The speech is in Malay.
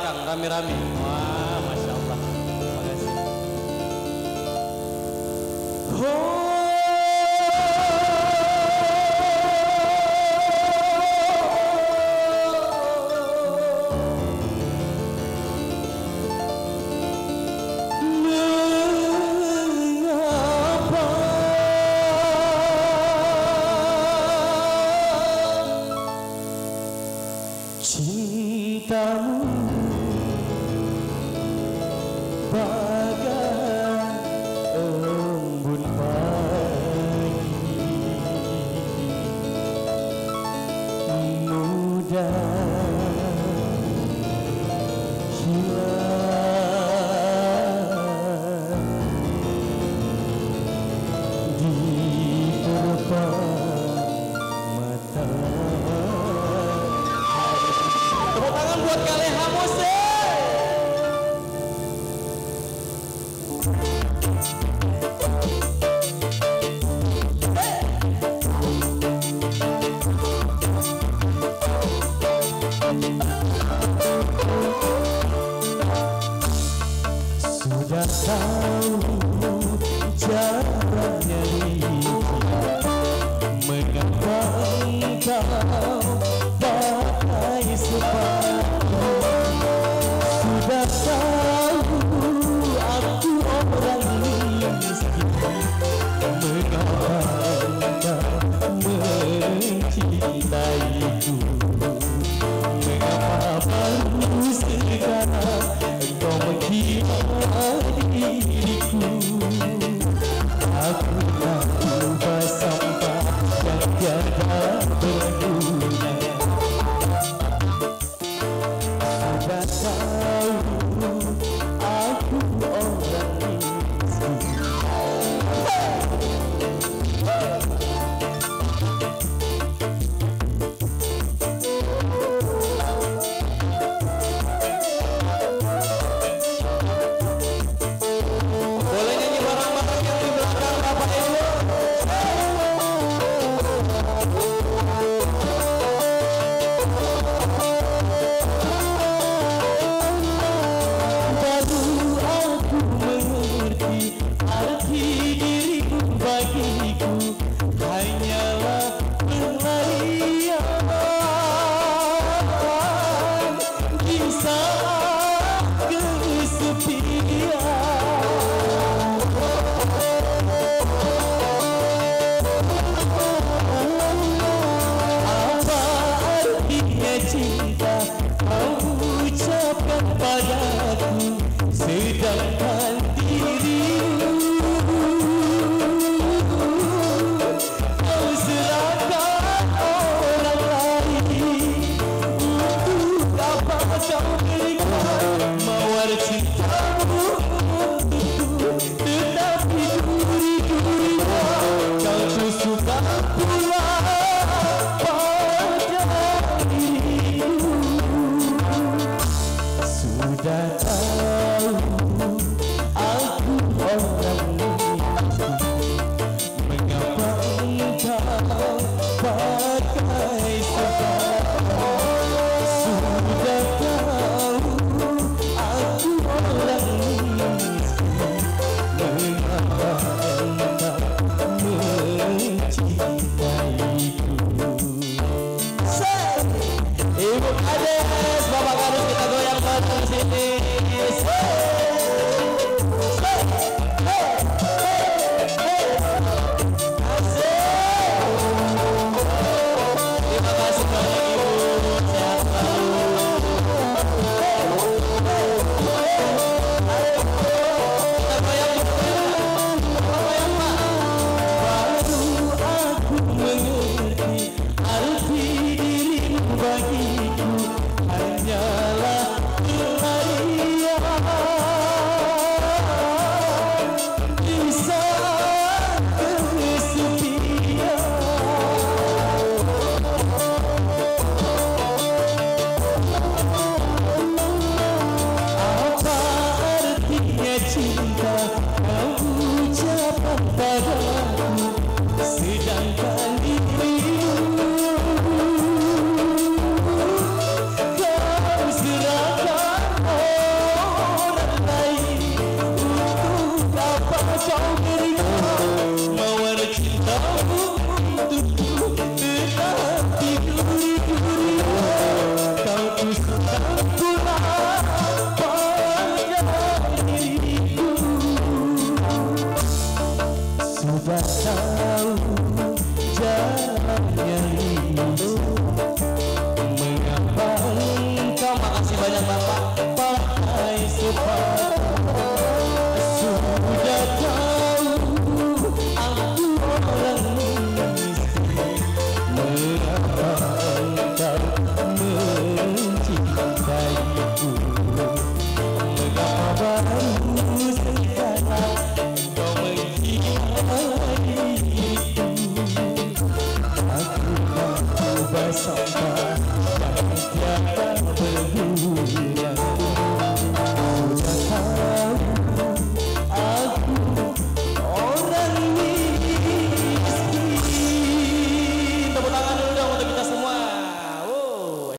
belakang rame-rame. Wah, masya Allah. Terima kasih. Cintamu bagai embun pagi, mudah hilang di perpang mata. Tepuk tangan buat Kaleha Mose. Sudah tahu jalannya mengapa engkau pakai sepatu. Sudah tahu aku orang miskin, mengapa engkau mencintaiku. Mengapa baru sekarang engkau menghina diriku. Aku tak sampah yang tiada berguna. Sudah tahu aku orang miskin. Boleh nyanyi bareng-bareng yang di belakang Bapak Ibu. Baru aku mengerti arti diriku bagiku hanyalah pelarian di saat kesepian. Apa artinya cinta kau ucapkan padaku, sedangkan dirimu kau serahkan orang lain. Untuk apa kau berikan mawar cintamu untukku, tetapi duri-durinya kau tusukkan pula pada diriku. Sudah